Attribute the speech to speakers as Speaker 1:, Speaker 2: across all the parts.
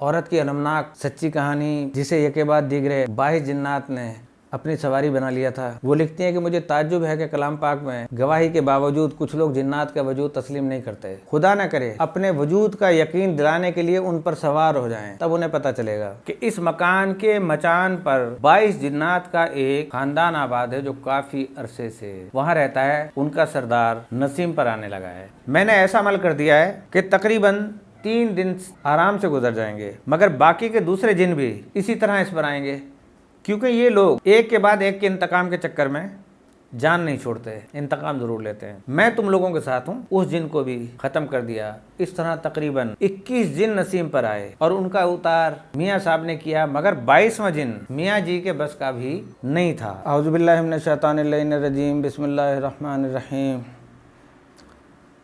Speaker 1: औरत की अलमनाक सच्ची कहानी जिसे एक के बाद दीगरे 22 जिन्नात ने अपनी सवारी बना लिया था। वो लिखती हैं कि मुझे ताज्जुब है कि कलाम पाक में गवाही के बावजूद कुछ लोग जिन्नात का वजूद तस्लीम नहीं करते। खुदा न करे अपने वजूद का यकीन दिलाने के लिए उन पर सवार हो जाएं, तब उन्हें पता चलेगा कि इस मकान के मचान पर 22 जिन्नात का एक खानदान आबाद है जो काफी अरसे से वहाँ रहता है। उनका सरदार नसीम पर आने लगा है। मैंने ऐसा अमल कर दिया है कि तकरीबन 3 दिन आराम से गुजर जाएंगे, मगर बाकी के दूसरे जिन भी इसी तरह इस पर आएंगे, क्योंकि ये लोग एक के बाद एक के इंतकाम के चक्कर में जान नहीं छोड़ते, इंतकाम जरूर लेते हैं। मैं तुम लोगों के साथ हूँ। उस जिन को भी खत्म कर दिया। इस तरह तकरीबन 21 जिन नसीम पर आए और उनका उतार मियाँ साहब ने किया, मगर 22वां जिन मियाँ जी के बस का भी नहीं था। औज़ुबिल्लाहि मिनश शैतानिर रजीम, बिस्मिल्लाहिर रहमानिर रहीम।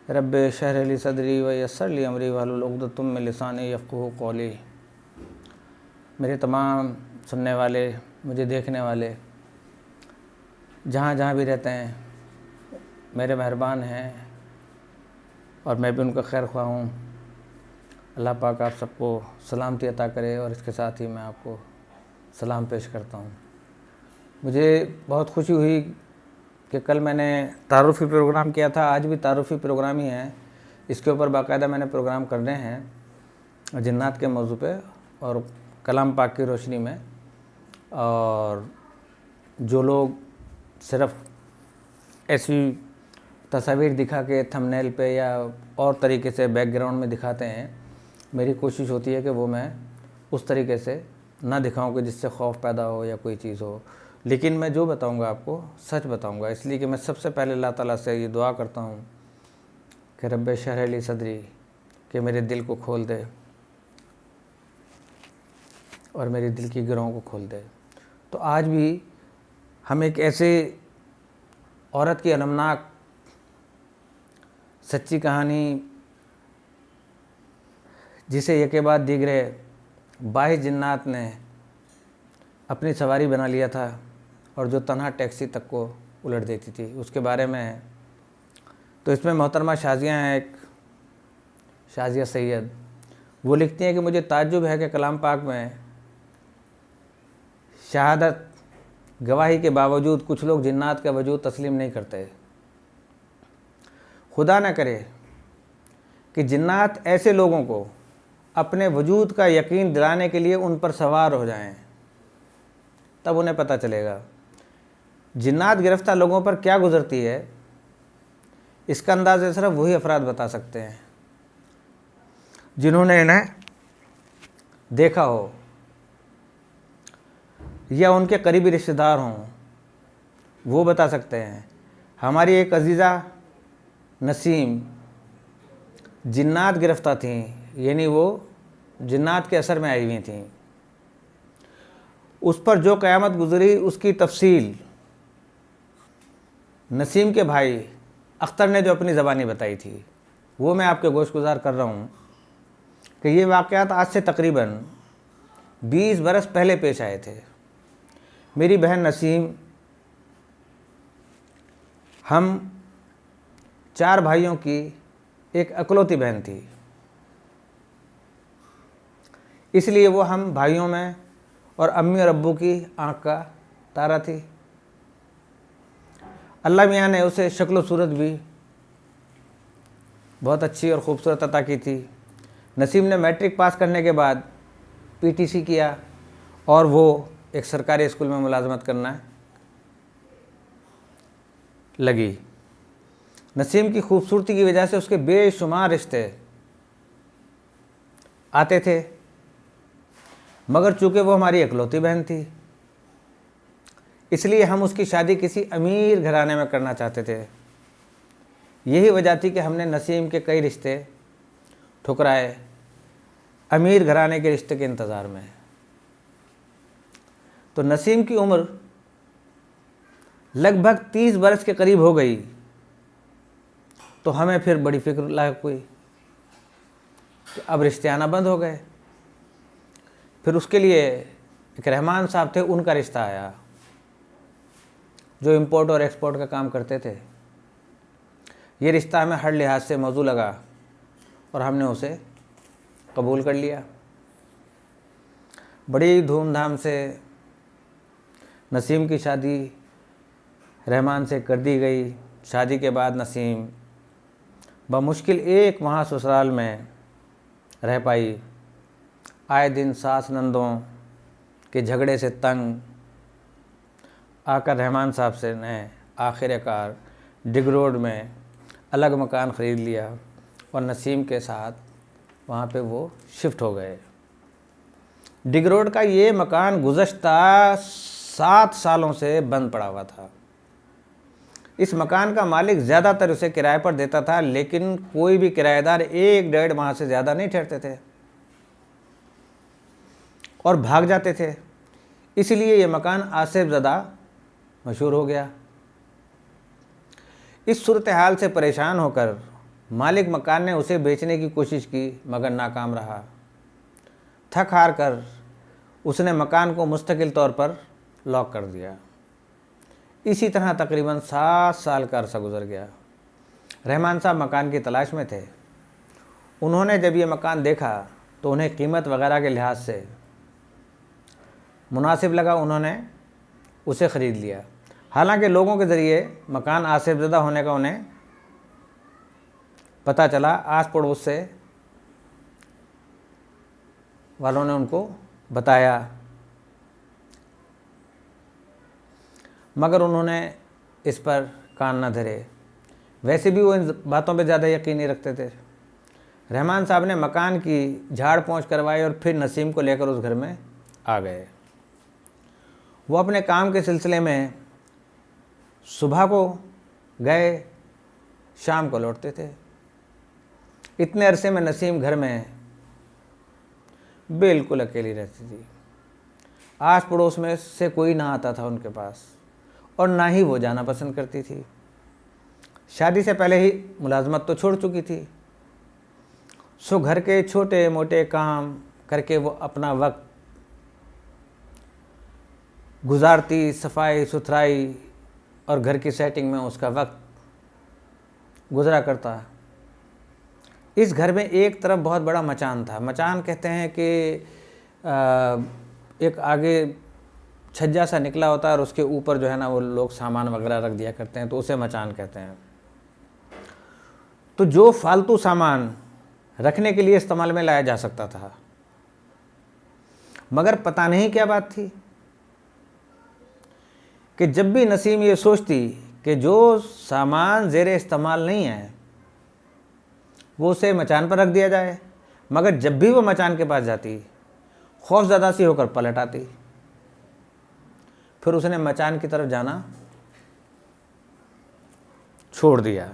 Speaker 1: रब्बे शरह ली सदरी व यस्सर ली अमरी वहलुल उक़दतम मिन लिसानी यफ़क़हू क़ौली। मेरे तमाम सुनने वाले, मुझे देखने वाले जहाँ जहाँ भी रहते हैं, मेरे मेहरबान हैं और मैं भी उनका खैर ख्वाह हूँ। अल्लाह पाक आप सबको सलामती अता करे और इसके साथ ही मैं आपको सलाम पेश करता हूँ। मुझे बहुत खुशी हुई कि कल मैंने तारुफ़ी प्रोग्राम किया था, आज भी तारुफ़ी प्रोग्राम ही है। इसके ऊपर बाकायदा मैंने प्रोग्राम करने हैं जिन्नात के मौजू पे और कलाम पाक की रोशनी में। और जो लोग सिर्फ़ ऐसी तस्वीर दिखा के थंबनेल पे या और तरीके से बैकग्राउंड में दिखाते हैं, मेरी कोशिश होती है कि वो मैं उस तरीके से ना दिखाऊं कि जिससे खौफ पैदा हो या कोई चीज़ हो। लेकिन मैं जो बताऊंगा आपको सच बताऊंगा, इसलिए कि मैं सबसे पहले अल्लाह ताला से ये दुआ करता हूँ कि रब्बे शरह ली सदरी, कि मेरे दिल को खोल दे और मेरे दिल की गिरों को खोल दे। तो आज भी हम एक ऐसे औरत की अलमनाक सच्ची कहानी जिसे एक के बाद दीगरे 22 जिन्नात ने अपनी सवारी बना लिया था और जो तन्हा टैक्सी तक को उलट देती थी, उसके बारे में है। तो इसमें मोहतरमा शाजिया हैं, एक शाजिया सैयद। वो लिखती हैं कि मुझे ताज्जुब है कि कलाम पाक में शहादत गवाही के बावजूद कुछ लोग जिन्नात का वजूद तस्लीम नहीं करते। खुदा न करे कि जिन्नात ऐसे लोगों को अपने वजूद का यकीन दिलाने के लिए उन पर सवार हो जाएं, तब उन्हें पता चलेगा जिन्नात गिरफ्तार लोगों पर क्या गुजरती है। इसका अंदाज़ा सिर्फ वही अफराद बता सकते हैं जिन्होंने इन्हें देखा हो या उनके करीबी रिश्तेदार हों, वो बता सकते हैं। हमारी एक अजीज़ा नसीम जिन्नात गिरफ्तार थीं, यानी वो जिन्नात के असर में आई हुई थीं। उस पर जो क़यामत गुजरी उसकी तफसील नसीम के भाई अख्तर ने जो अपनी ज़बानी बताई थी, वो मैं आपके गोशगुजार कर रहा हूँ कि ये वाक़यात आज से तकरीबन 20 बरस पहले पेश आए थे। मेरी बहन नसीम, हम 4 भाइयों की एक इकलौती बहन थी, इसलिए वो हम भाइयों में और अम्मी और अब्बू की आँख का तारा थी। अल्लाह मियाँ ने उसे शक्ल सूरत भी बहुत अच्छी और ख़ूबसूरत अता की थी। नसीम ने मैट्रिक पास करने के बाद पीटीसी किया और वो एक सरकारी स्कूल में मुलाजमत करना लगी। नसीम की खूबसूरती की वजह से उसके बेशुमार रिश्ते आते थे, मगर चूँकि वो हमारी इकलौती बहन थी, इसलिए हम उसकी शादी किसी अमीर घराने में करना चाहते थे। यही वजह थी कि हमने नसीम के कई रिश्ते ठुकराए अमीर घराने के रिश्ते के इंतज़ार में। तो नसीम की उम्र लगभग 30 बरस के करीब हो गई, तो हमें फिर बड़ी फिक्र लायक हुई कि अब रिश्ते आना बंद हो गए। फिर उसके लिए एक रहमान साहब थे, उनका रिश्ता आया जो इंपोर्ट और एक्सपोर्ट का काम करते थे। ये रिश्ता हमें हर लिहाज से मौजू लगा और हमने उसे कबूल कर लिया। बड़ी धूमधाम से नसीम की शादी रहमान से कर दी गई। शादी के बाद नसीम बमुश्किल एक माह ससुराल में रह पाई। आए दिन सास नंदों के झगड़े से तंग आकर रहमान साहब से ने आखिरकार डिग रोड में अलग मकान ख़रीद लिया और नसीम के साथ वहाँ पे वो शिफ्ट हो गए। डिग रोड का ये मकान गुज़श्ता 7 सालों से बंद पड़ा हुआ था। इस मकान का मालिक ज़्यादातर उसे किराए पर देता था, लेकिन कोई भी किराएदार 1-1.5 माह से ज़्यादा नहीं ठहरते थे और भाग जाते थे। इसलिए ये मकान आसिफ ज़दा मशहूर हो गया। इस सूरत हाल से परेशान होकर मालिक मकान ने उसे बेचने की कोशिश की, मगर नाकाम रहा। थक हार कर उसने मकान को मुस्तकिल तौर पर लॉक कर दिया। इसी तरह तकरीबन 7 साल का अरसा गुजर गया। रहमान साहब मकान की तलाश में थे। उन्होंने जब ये मकान देखा तो उन्हें कीमत वगैरह के लिहाज से मुनासिब लगा। उन्होंने उसे ख़रीद लिया। हालांकि लोगों के ज़रिए मकान आसिफ ज़दा होने का उन्हें पता चला। आस पड़ोस से वालों ने उनको बताया, मगर उन्होंने इस पर कान न धरे। वैसे भी वो इन बातों पे ज़्यादा यकीन नहीं रखते थे। रहमान साहब ने मकान की झाड़ पोंछ करवाई और फिर नसीम को लेकर उस घर में आ गए। वो अपने काम के सिलसिले में सुबह को गए, शाम को लौटते थे। इतने अरसे में नसीम घर में बिल्कुल अकेली रहती थी। आस पड़ोस में से कोई ना आता था उनके पास और ना ही वो जाना पसंद करती थी। शादी से पहले ही मुलाजमत तो छोड़ चुकी थी, सो घर के छोटे मोटे काम करके वो अपना वक्त गुजारती। सफाई सुथराई और घर की सेटिंग में उसका वक्त गुजरा करता। इस घर में एक तरफ बहुत बड़ा मचान था। मचान कहते हैं कि एक आगे छज्जा सा निकला होता है और उसके ऊपर जो है ना वो लोग सामान वगैरह रख दिया करते हैं, तो उसे मचान कहते हैं। तो जो फालतू सामान रखने के लिए इस्तेमाल में लाया जा सकता था, मगर पता नहीं क्या बात थी कि जब भी नसीम ये सोचती कि जो सामान ज़ेरे इस्तेमाल नहीं है वो उसे मचान पर रख दिया जाए, मगर जब भी वो मचान के पास जाती खौफज़दा सी होकर पलट आती। फिर उसने मचान की तरफ जाना छोड़ दिया।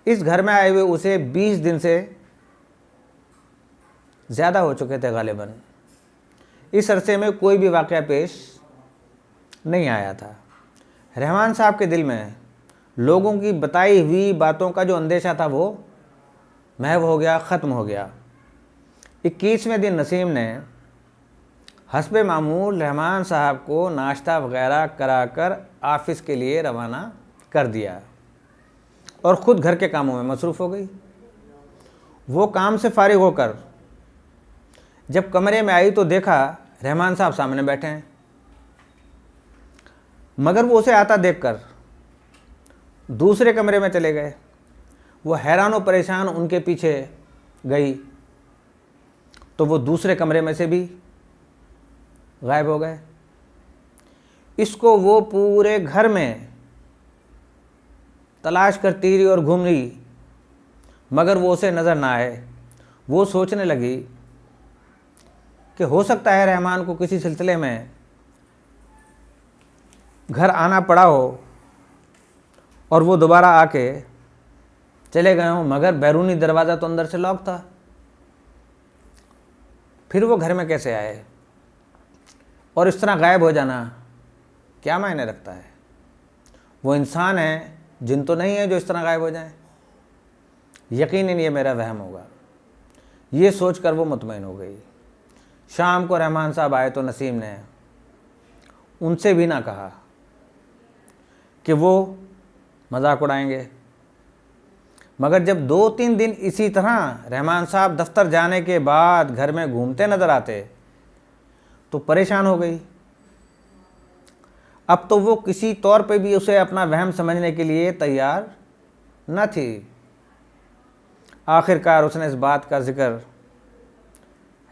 Speaker 1: इस घर में आए हुए उसे 20 दिन से ज़्यादा हो चुके थे गालिबन। इस अरसे में कोई भी वाक़या पेश नहीं आया था। रहमान साहब के दिल में लोगों की बताई हुई बातों का जो अंदेशा था वो महव हो गया, ख़त्म हो गया। 21वें दिन नसीम ने हस्बे मामूल रहमान साहब को नाश्ता वगैरह कराकर ऑफ़िस के लिए रवाना कर दिया और ख़ुद घर के कामों में मसरूफ़ हो गई। वो काम से फारिग होकर जब कमरे में आई तो देखा रहमान साहब सामने बैठे हैं, मगर वो उसे आता देखकर दूसरे कमरे में चले गए। वो हैरान और परेशान उनके पीछे गई तो वो दूसरे कमरे में से भी गायब हो गए। इसको वो पूरे घर में तलाश करती रही और घूम रही, मगर वो उसे नज़र ना आए। वो सोचने लगी कि हो सकता है रहमान को किसी सिलसिले में घर आना पड़ा हो और वो दोबारा आके चले गए हों, मगर बैरूनी दरवाज़ा तो अंदर से लॉक था। फिर वो घर में कैसे आए? और इस तरह गायब हो जाना क्या मायने रखता है? वो इंसान है, जिन तो नहीं है जो इस तरह गायब हो जाए। यकीनन ये मेरा वहम होगा। ये सोचकर वो मुतमईन हो गई। शाम को रहमान साहब आए तो नसीम ने उनसे भी ना कहा कि वो मजाक उड़ाएंगे, मगर जब 2-3 दिन इसी तरह रहमान साहब दफ्तर जाने के बाद घर में घूमते नज़र आते तो परेशान हो गई। अब तो वो किसी तौर पे भी उसे अपना वहम समझने के लिए तैयार न थी। आखिरकार उसने इस बात का जिक्र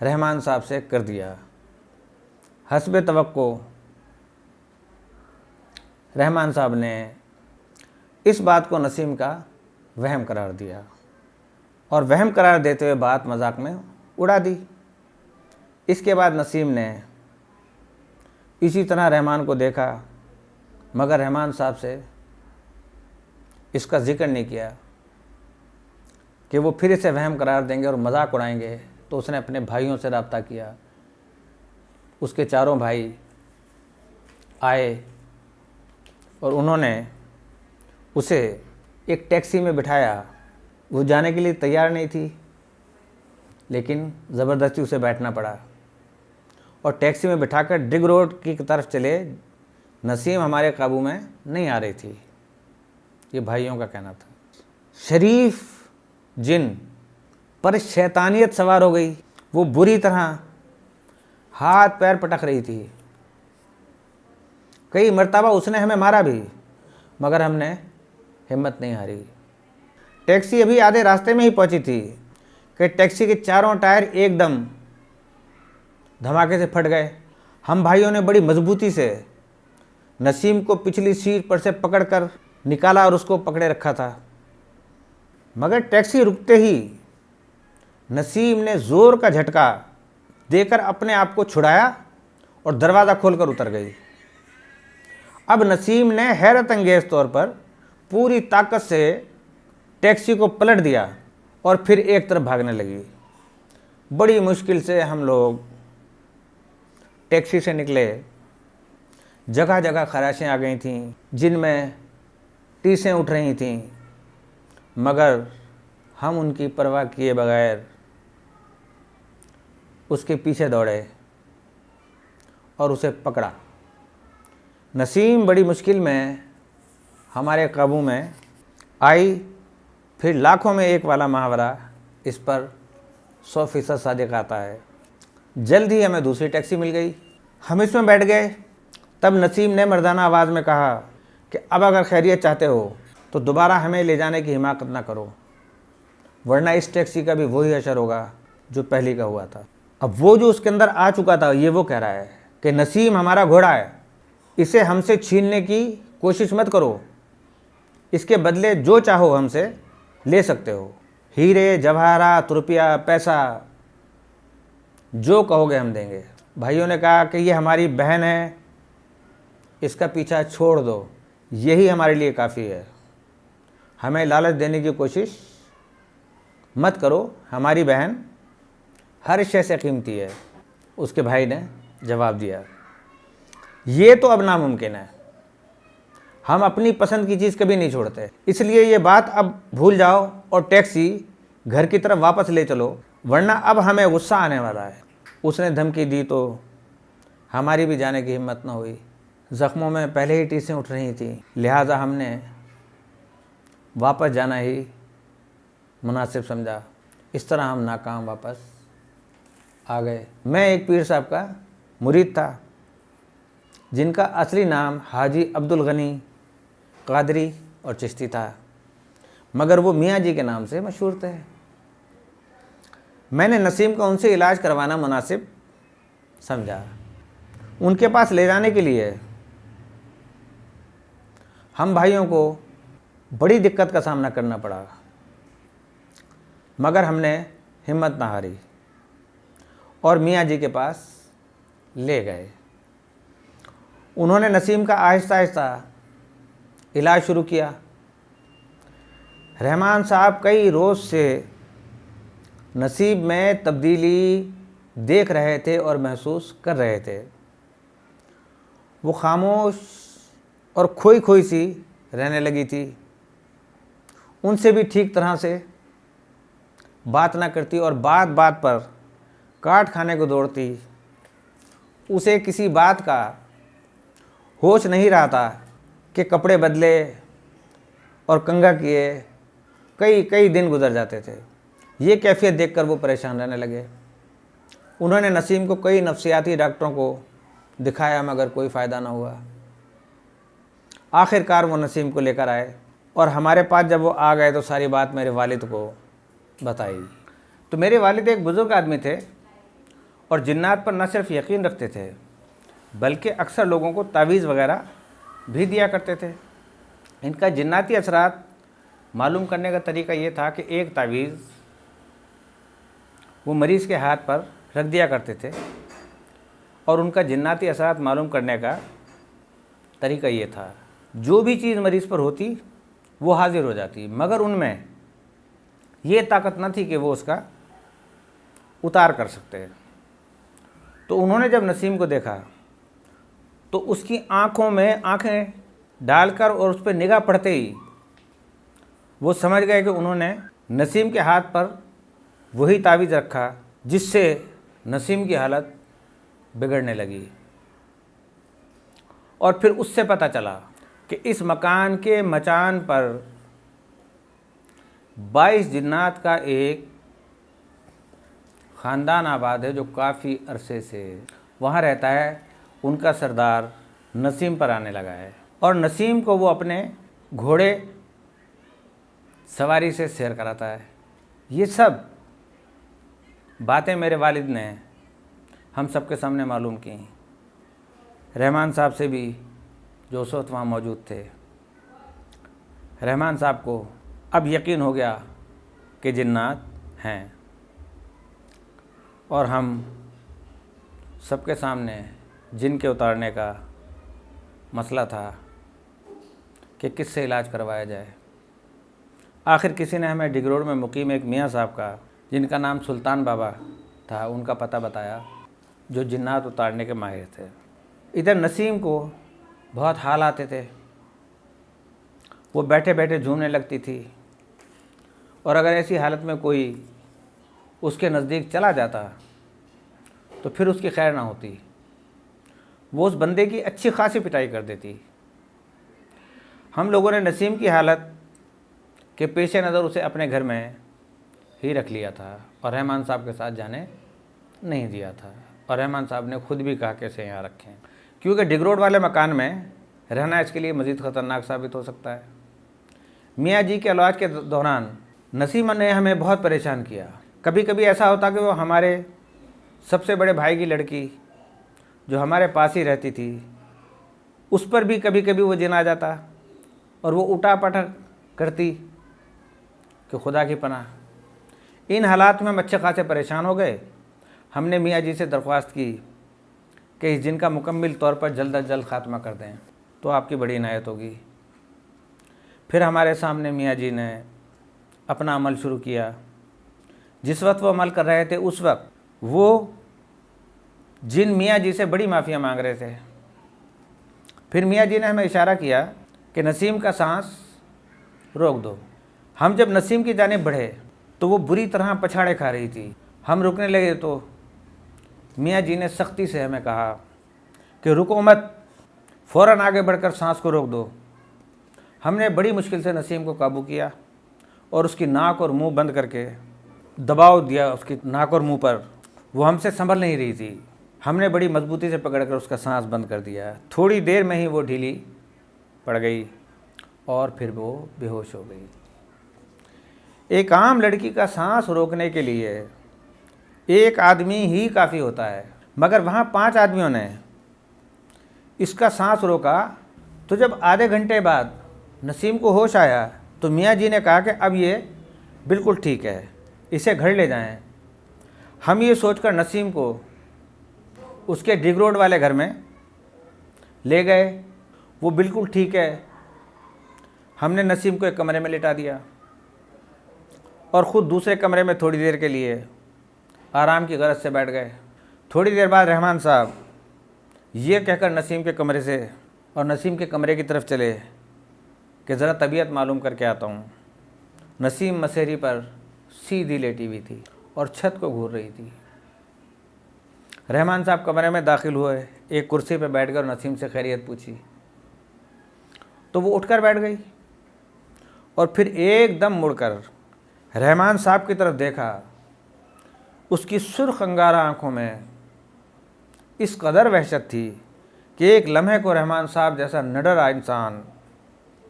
Speaker 1: रहमान साहब से कर दिया। हस्बे तवक्को रहमान साहब ने इस बात को नसीम का वहम करार दिया और वहम करार देते हुए बात मजाक में उड़ा दी। इसके बाद नसीम ने इसी तरह रहमान को देखा, मगर रहमान साहब से इसका जिक्र नहीं किया कि वो फिर इसे वहम करार देंगे और मजाक उड़ाएंगे। तो उसने अपने भाइयों से रब्ता किया। उसके चारों भाई आए और उन्होंने उसे एक टैक्सी में बिठाया। वो जाने के लिए तैयार नहीं थी, लेकिन ज़बरदस्ती उसे बैठना पड़ा और टैक्सी में बिठाकर डिग रोड की तरफ चले। नसीम हमारे काबू में नहीं आ रही थी, ये भाइयों का कहना था। शरीफ जिन पर शैतानियत सवार हो गई। वो बुरी तरह हाथ पैर पटक रही थी। कई मर्तबा उसने हमें मारा भी, मगर हमने हिम्मत नहीं हारी। टैक्सी अभी आधे रास्ते में ही पहुंची थी कि टैक्सी के चारों टायर एकदम धमाके से फट गए। हम भाइयों ने बड़ी मजबूती से नसीम को पिछली सीट पर से पकड़कर निकाला और उसको पकड़े रखा था, मगर टैक्सी रुकते ही नसीम ने ज़ोर का झटका देकर अपने आप को छुड़ाया और दरवाज़ा खोलकर उतर गई। अब नसीम ने हैरत अंगेज तौर पर पूरी ताकत से टैक्सी को पलट दिया और फिर एक तरफ भागने लगी। बड़ी मुश्किल से हम लोग टैक्सी से निकले। जगह जगह खराशें आ गई थीं, जिनमें टीसें उठ रही थीं, मगर हम उनकी परवाह किए बगैर उसके पीछे दौड़े और उसे पकड़ा। नसीम बड़ी मुश्किल में हमारे काबू में आई। फिर लाखों में एक वाला मुहावरा इस पर 100% सादिक आता है। जल्द ही हमें दूसरी टैक्सी मिल गई, हम इसमें बैठ गए। तब नसीम ने मर्दाना आवाज़ में कहा कि अब अगर खैरियत चाहते हो तो दोबारा हमें ले जाने की हिमाकत ना करो, वरना इस टैक्सी का भी वही असर होगा जो पहली का हुआ था। अब वो जो उसके अंदर आ चुका था, ये वो कह रहा है कि नसीम हमारा घोड़ा है, इसे हमसे छीनने की कोशिश मत करो, इसके बदले जो चाहो हमसे ले सकते हो। हीरे जवाहरात रुपया पैसा जो कहोगे हम देंगे। भाइयों ने कहा कि ये हमारी बहन है, इसका पीछा छोड़ दो, यही हमारे लिए काफ़ी है, हमें लालच देने की कोशिश मत करो, हमारी बहन हर शय से कीमती है। उसके भाई ने जवाब दिया, ये तो अब नामुमकिन है, हम अपनी पसंद की चीज़ कभी नहीं छोड़ते, इसलिए ये बात अब भूल जाओ और टैक्सी घर की तरफ वापस ले चलो, वरना अब हमें गुस्सा आने वाला है। उसने धमकी दी तो हमारी भी जाने की हिम्मत न हुई। ज़ख्मों में पहले ही टीसें उठ रही थी, लिहाजा हमने वापस जाना ही मुनासिब समझा। इस तरह हम नाकाम वापस आ गए। मैं एक पीर साहब का मुरीद था, जिनका असली नाम हाजी अब्दुल गनी कादरी और चिश्ती था, मगर वो मियाँ जी के नाम से मशहूर थे। मैंने नसीम का उनसे इलाज करवाना मुनासिब समझा। उनके पास ले जाने के लिए हम भाइयों को बड़ी दिक्कत का सामना करना पड़ा, मगर हमने हिम्मत ना हारी और मियाँ जी के पास ले गए। उन्होंने नसीम का आहिस्ता आहिस्ता इलाज शुरू किया। रहमान साहब कई रोज़ से नसीब में तब्दीली देख रहे थे और महसूस कर रहे थे। वो खामोश और खोई खोई सी रहने लगी थी, उनसे भी ठीक तरह से बात ना करती और बात बात पर काट खाने को दौड़ती। उसे किसी बात का होश नहीं रहा था कि कपड़े बदले और कंघा किए कई कई दिन गुजर जाते थे। ये कैफियत देखकर वो परेशान रहने लगे। उन्होंने नसीम को कई नफ्सियाती डॉक्टरों को दिखाया मगर कोई फ़ायदा ना हुआ। आखिरकार वो नसीम को लेकर आए और हमारे पास जब वो आ गए तो सारी बात मेरे वालिद को बताई। तो मेरे वालिद एक बुज़ुर्ग आदमी थे और जिन्नात पर न सिर्फ यकीन रखते थे बल्कि अक्सर लोगों को तावीज़ वगैरह भी दिया करते थे। इनका जिन्नाती असरात मालूम करने का तरीका ये था कि एक तावीज़ वो मरीज़ के हाथ पर रख दिया करते थे और उनका जिन्नाती असरात मालूम करने का तरीका ये था, जो भी चीज़ मरीज़ पर होती वो हाजिर हो जाती, मगर उनमें ये ताकत न थी कि वो उसका उतार कर सकते। तो उन्होंने जब नसीम को देखा तो उसकी आँखों में आँखें डालकर और उस पर निगाह पड़ते ही वो समझ गए कि उन्होंने नसीम के हाथ पर वही तावीज़ रखा जिससे नसीम की हालत बिगड़ने लगी। और फिर उससे पता चला कि इस मकान के मचान पर 22 जिन्नात का एक ख़ानदान आबाद है जो काफ़ी अरसे से वहाँ रहता है। उनका सरदार नसीम पर आने लगा है और नसीम को वो अपने घोड़े सवारी से सैर कराता है। ये सब बातें मेरे वालिद ने हम सबके सामने मालूम की। रहमान साहब से भी जो उस वक्त वहाँ मौजूद थे, रहमान साहब को अब यकीन हो गया कि जिन्नात हैं और हम सबके सामने जिन के उतारने का मसला था कि किससे इलाज करवाया जाए। आखिर किसी ने हमें डिगरोड में मुकीम एक मियाँ साहब का, जिनका नाम सुल्तान बाबा था, उनका पता बताया जो जिन्नात उतारने के माहिर थे। इधर नसीम को बहुत हाल आते थे, वो बैठे बैठे झूमने लगती थी और अगर ऐसी हालत में कोई उसके नज़दीक चला जाता तो फिर उसकी खैर ना होती। वो उस बंदे की अच्छी खासी पिटाई कर देती। हम लोगों ने नसीम की हालत के पेश नज़र उसे अपने घर में ही रख लिया था और रहमान साहब के साथ जाने नहीं दिया था। और रहमान साहब ने खुद भी कहा कि इसे यहाँ रखें, क्योंकि डिगरोड वाले मकान में रहना इसके लिए मज़ीद ख़तरनाक साबित हो सकता है। मियाँ जी के इलाज के दौरान नसीम ने हमें बहुत परेशान किया। कभी कभी ऐसा होता कि वो हमारे सबसे बड़े भाई की लड़की जो हमारे पास ही रहती थी, उस पर भी कभी कभी वो जिन आ जाता और वो उठा पटक करती कि खुदा की पनाह। इन हालात में हम अच्छे खासे परेशान हो गए। हमने मियाँ जी से दरख्वास्त की कि इस जिन का मुकम्मल तौर पर जल्द अज जल्द ख़ात्मा कर दें तो आपकी बड़ी इनायत होगी। फिर हमारे सामने मियाँ जी ने अपना अमल शुरू किया। जिस वक्त वो अमल कर रहे थे उस वक्त वो जिन मियाँ जी से बड़ी माफ़िया मांग रहे थे। फिर मियाँ जी ने हमें इशारा किया कि नसीम का सांस रोक दो। हम जब नसीम की जानिब बढ़े तो वो बुरी तरह पछाड़े खा रही थी। हम रुकने लगे तो मियाँ जी ने सख्ती से हमें कहा कि रुको मत, फ़ौरन आगे बढ़कर सांस को रोक दो। हमने बड़ी मुश्किल से नसीम को काबू किया और उसकी नाक और मुंह बंद करके दबाव दिया उसकी नाक और मुंह पर। वो हमसे संभल नहीं रही थी। हमने बड़ी मजबूती से पकड़कर उसका सांस बंद कर दिया। थोड़ी देर में ही वो ढीली पड़ गई और फिर वो बेहोश हो गई। एक आम लड़की का सांस रोकने के लिए एक आदमी ही काफ़ी होता है, मगर वहाँ 5 आदमियों ने इसका सांस रोका। तो जब आधे घंटे बाद नसीम को होश आया तो मियाँ जी ने कहा कि अब ये बिल्कुल ठीक है, इसे घर ले जाएं। हम ये सोचकर नसीम को उसके डिगरोड वाले घर में ले गए। वो बिल्कुल ठीक है। हमने नसीम को एक कमरे में लिटा दिया और ख़ुद दूसरे कमरे में थोड़ी देर के लिए आराम की गरज से बैठ गए। थोड़ी देर बाद रहमान साहब ये कहकर नसीम के कमरे से और नसीम के कमरे की तरफ चले कि ज़रा तबीयत मालूम करके आता हूँ। नसीम मसेरी पर सीधी लेटी हुई थी और छत को घूर रही थी। रहमान साहब कमरे में दाखिल हुए, एक कुर्सी पर बैठकर नसीम से खैरियत पूछी तो वो उठकर बैठ गई और फिर एकदम मुड़कर रहमान साहब की तरफ देखा उसकी सुर्ख अंगारा आँखों में इस कदर वहशत थी कि एक लम्हे को रहमान साहब जैसा निडर इंसान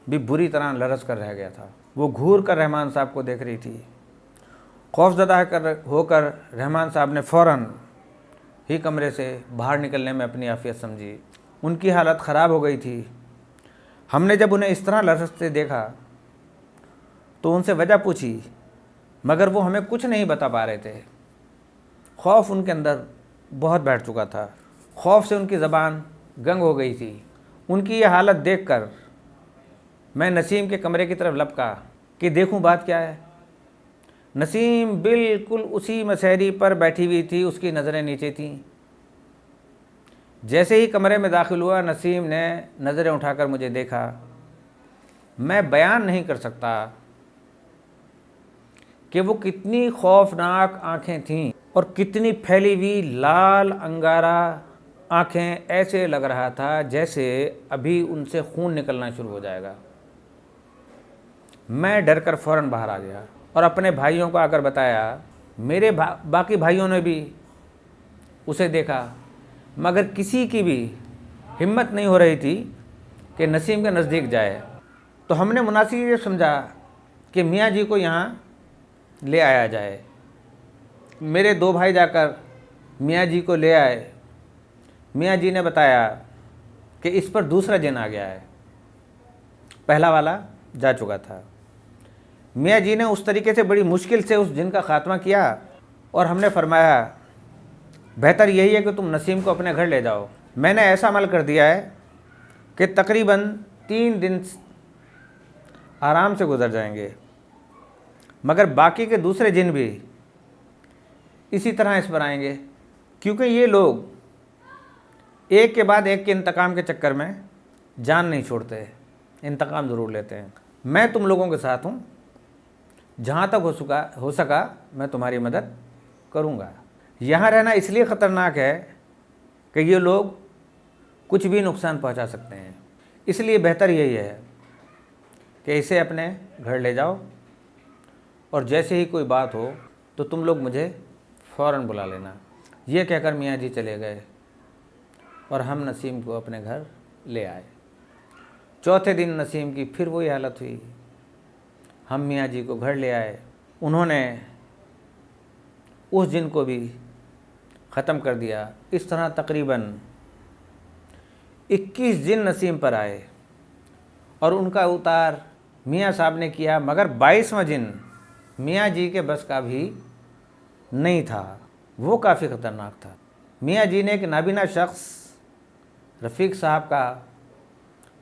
Speaker 1: भी बुरी तरह लरस कर रह गया था। वो घूर कर रहमान साहब को देख रही थी। खौफजदा होकर रहमान साहब ने फ़ौरन ही कमरे से बाहर निकलने में अपनी आफियत समझी। उनकी हालत ख़राब हो गई थी। हमने जब उन्हें इस तरह लरसते देखा तो उनसे वजह पूछी, मगर वो हमें कुछ नहीं बता पा रहे थे। खौफ उनके अंदर बहुत बैठ चुका था। खौफ से उनकी ज़बान गंग हो गई थी। उनकी ये हालत देखकर मैं नसीम के कमरे की तरफ लपका कि देखूं बात क्या है। नसीम बिल्कुल उसी मसहरी पर बैठी हुई थी, उसकी नज़रें नीचे थीं। जैसे ही कमरे में दाखिल हुआ, नसीम ने नज़रें उठाकर मुझे देखा। मैं बयान नहीं कर सकता कि वो कितनी खौफनाक आँखें थीं और कितनी फैली हुई लाल अंगारा आँखें। ऐसे लग रहा था जैसे अभी उनसे खून निकलना शुरू हो जाएगा। मैं डर कर फ़ौरन बाहर आ गया और अपने भाइयों को आकर बताया। मेरे बाकी भाइयों ने भी उसे देखा, मगर किसी की भी हिम्मत नहीं हो रही थी कि नसीम के नज़दीक जाए। तो हमने मुनासिब ये समझा कि मियाँ जी को यहाँ ले आया जाए। मेरे 2 भाई जाकर मियाँ जी को ले आए। मियाँ जी ने बताया कि इस पर दूसरा जिन आ गया है, पहला वाला जा चुका था। मियाँ जी ने उस तरीके से बड़ी मुश्किल से उस जिन का ख़ात्मा किया और हमने फरमाया, बेहतर यही है कि तुम नसीम को अपने घर ले जाओ। मैंने ऐसा अमल कर दिया है कि तकरीबन 3 दिन आराम से गुजर जाएंगे, मगर बाकी के दूसरे जिन भी इसी तरह इस पर आएंगे, क्योंकि ये लोग एक के बाद एक के इंतकाम के चक्कर में जान नहीं छोड़ते, इंतकाम ज़रूर लेते हैं। मैं तुम लोगों के साथ हूँ, जहाँ तक हो सका मैं तुम्हारी मदद करूँगा। यहाँ रहना इसलिए ख़तरनाक है कि ये लोग कुछ भी नुकसान पहुँचा सकते हैं, इसलिए बेहतर यही है कि इसे अपने घर ले जाओ और जैसे ही कोई बात हो तो तुम लोग मुझे फ़ौरन बुला लेना। ये कहकर मियाँ जी चले गए और हम नसीम को अपने घर ले आए। चौथे दिन नसीम की फिर वही हालत हुई। हम मियाँ जी को घर ले आए। उन्होंने उस जिन को भी ख़त्म कर दिया। इस तरह तकरीबन 21 जिन नसीम पर आए और उनका उतार मियाँ साहब ने किया, मगर 22वां जिन मियाँ जी के बस का भी नहीं था। वो काफ़ी ख़तरनाक था। मियाँ जी ने एक नाबीना शख्स रफ़ीक साहब का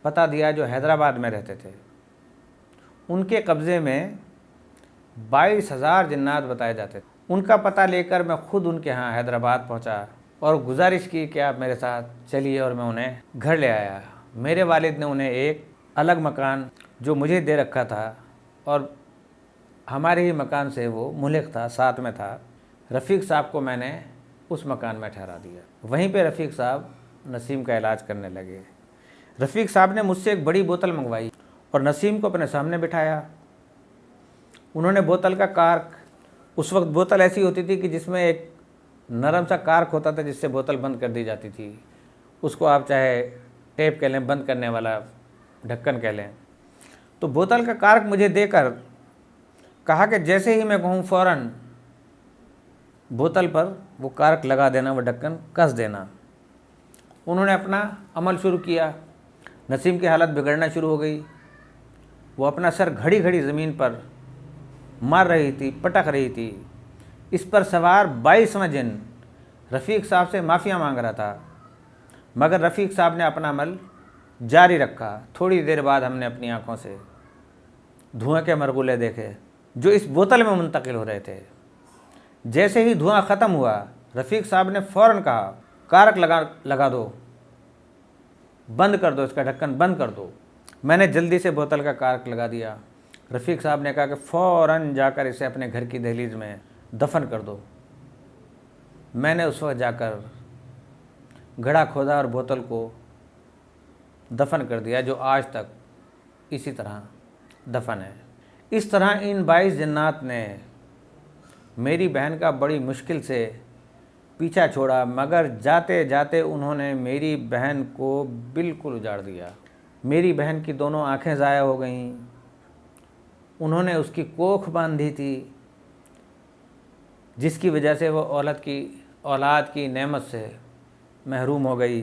Speaker 1: पता दिया जो हैदराबाद में रहते थे। उनके कब्ज़े में 22,000 जिन्नात बताए जाते थे। उनका पता लेकर मैं ख़ुद उनके यहाँ हैदराबाद पहुँचा और गुजारिश की कि आप मेरे साथ चलिए, और मैं उन्हें घर ले आया। मेरे वालिद ने उन्हें एक अलग मकान जो मुझे दे रखा था और हमारे ही मकान से वो मुल्क था, साथ में था। रफ़ीक साहब को मैंने उस मकान में ठहरा दिया। वहीं पे रफ़ीक साहब नसीम का इलाज करने लगे। रफ़ीक साहब ने मुझसे एक बड़ी बोतल मंगवाई और नसीम को अपने सामने बिठाया। उन्होंने बोतल का कार्क, उस वक्त बोतल ऐसी होती थी कि जिसमें एक नरम सा कार्क होता था जिससे बोतल बंद कर दी जाती थी। उसको आप चाहे टेप कह लें, बंद करने वाला ढक्कन कह लें। तो बोतल का कार्क मुझे देकर कहा कि जैसे ही मैं कहूँ फ़ौरन बोतल पर वो कार्क लगा देना, वो ढक्कन कस देना। उन्होंने अपना अमल शुरू किया। नसीम की हालत बिगड़ना शुरू हो गई। वो अपना सर घड़ी घड़ी ज़मीन पर मार रही थी, पटक रही थी। इस पर सवार 22वां जिन रफ़ीक साहब से माफ़िया मांग रहा था, मगर रफ़ीक साहब ने अपना अमल जारी रखा। थोड़ी देर बाद हमने अपनी आँखों से धुआं के मरगुले देखे जो इस बोतल में मुंतकिल हो रहे थे। जैसे ही धुआं ख़त्म हुआ, रफ़ीक साहब ने फ़ौरन कहा, कार्क लगा दो, बंद कर दो, इसका ढक्कन बंद कर दो। मैंने जल्दी से बोतल का कार्क लगा दिया। रफ़ीक साहब ने कहा कि फ़ौरन जाकर इसे अपने घर की दहलीज में दफन कर दो। मैंने उस वक्त जाकर घड़ा खोदा और बोतल को दफन कर दिया, जो आज तक इसी तरह दफन है। इस तरह इन 22 जन्नात ने मेरी बहन का बड़ी मुश्किल से पीछा छोड़ा, मगर जाते जाते उन्होंने मेरी बहन को बिल्कुल उजाड़ दिया। मेरी बहन की दोनों आंखें ज़ाया हो गईं। उन्होंने उसकी कोख बांधी थी, जिसकी वजह से वो औलाद की नेमत से महरूम हो गई।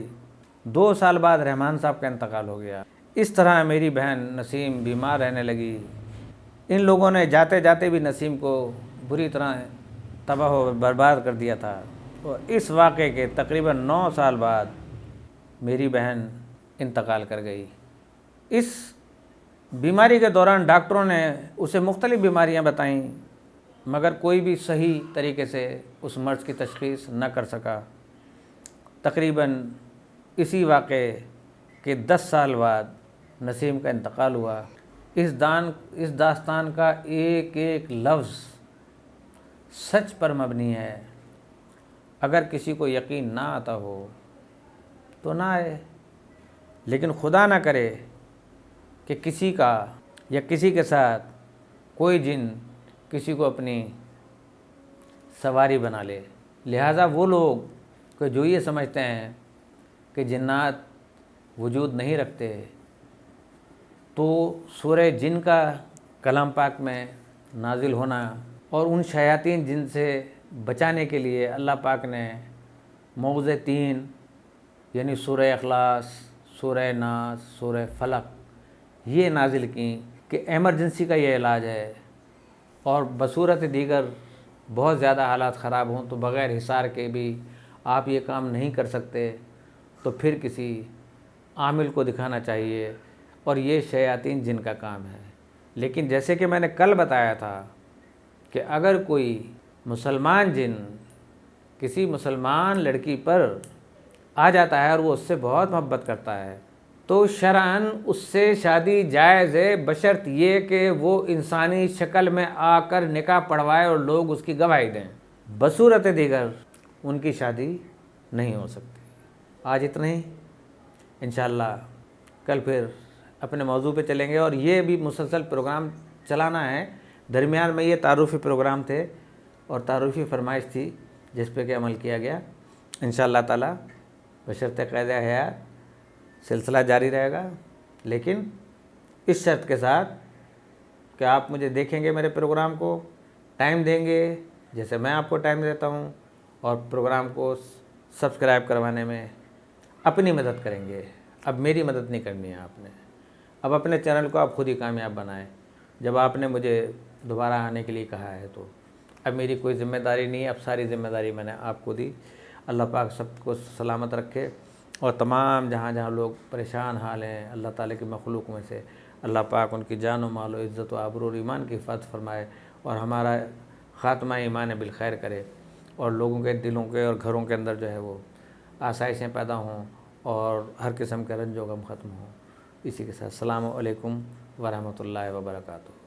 Speaker 1: 2 साल बाद रहमान साहब का इंतकाल हो गया। इस तरह मेरी बहन नसीम बीमार रहने लगी। इन लोगों ने जाते जाते भी नसीम को बुरी तरह तबाह व बर्बाद कर दिया था। और इस वाक़े के तकरीबन 9 साल बाद मेरी बहन इंतकाल कर गई। इस बीमारी के दौरान डॉक्टरों ने उसे मुख्तलिफ़ बीमारियां बताईं, मगर कोई भी सही तरीके से उस मर्ज़ की तशख़ीस न कर सका। तकरीबन इसी वाक़े के 10 साल बाद नसीम का इंतकाल हुआ। इस दास्तान का एक एक लफ्ज़ सच पर मबनी है। अगर किसी को यकीन ना आता हो तो ना आए, लेकिन खुदा ना करे कि किसी का या किसी के साथ कोई जिन किसी को अपनी सवारी बना ले। लिहाजा वो लोग कि जो ये समझते हैं कि जिन्नात वजूद नहीं रखते, तो सूरह जिन का कलाम पाक में नाजिल होना और उन शयातीन जिन से बचाने के लिए अल्लाह पाक ने मौज़े 3 यानी सूरह इखलास, सूरह नास, सूरह फलक ये नाजिल की कि एमरजेंसी का ये इलाज है। और बसूरत दीगर बहुत ज़्यादा हालात ख़राब हों तो बग़ैर हिसार के भी आप ये काम नहीं कर सकते, तो फिर किसी आमिल को दिखाना चाहिए, और ये शयातीन जिन का काम है। लेकिन जैसे कि मैंने कल बताया था कि अगर कोई मुसलमान जिन किसी मुसलमान लड़की पर आ जाता है और वो उससे बहुत मोहब्बत करता है, तो शरअन उससे शादी जायज़ है, बशर्त ये कि वो इंसानी शक्ल में आकर निकाह पढ़वाए और लोग उसकी गवाही दें। बसूरत दीगर उनकी शादी नहीं हो सकती। आज इतना ही, इंशाअल्लाह कल फिर अपने मौजू पे चलेंगे। और ये भी मुसलसल प्रोग्राम चलाना है। दरमियान में ये तारुफ़ी प्रोग्राम थे और तारुफ़ी फरमाइश थी जिस पे कि अमल किया गया। इंशाअल्लाह ताला बशर्ते क़ैद हयात सिलसिला जारी रहेगा, लेकिन इस शर्त के साथ कि आप मुझे देखेंगे, मेरे प्रोग्राम को टाइम देंगे जैसे मैं आपको टाइम देता हूँ, और प्रोग्राम को सब्सक्राइब करवाने में अपनी मदद करेंगे। अब मेरी मदद नहीं करनी है आपने। अब अपने चैनल को आप खुद ही कामयाब बनाएं। जब आपने मुझे दोबारा आने के लिए कहा है तो अब मेरी कोई ज़िम्मेदारी नहीं है, अब सारी ज़िम्मेदारी मैंने आपको दी। अल्लाह पाक सबको सलामत रखे, और तमाम जहाँ जहाँ लोग परेशान हाल हैं, अल्लाह ताला की मखलूक में से अल्लाह पाक उनकी जान व माल व इज़्ज़त व आबरू और ईमान की हिफाज़त फरमाए, और हमारा ख़ात्मा ईमान बिल खैर करे, और लोगों के दिलों के और घरों के अंदर जो है वो आसाइशें पैदा हों और हर किस्म के रंज व गम ख़त्म हों। इसी के साथ अस्सलामु अलैकुम व रहमतुल्लाहि व बरकातुहू।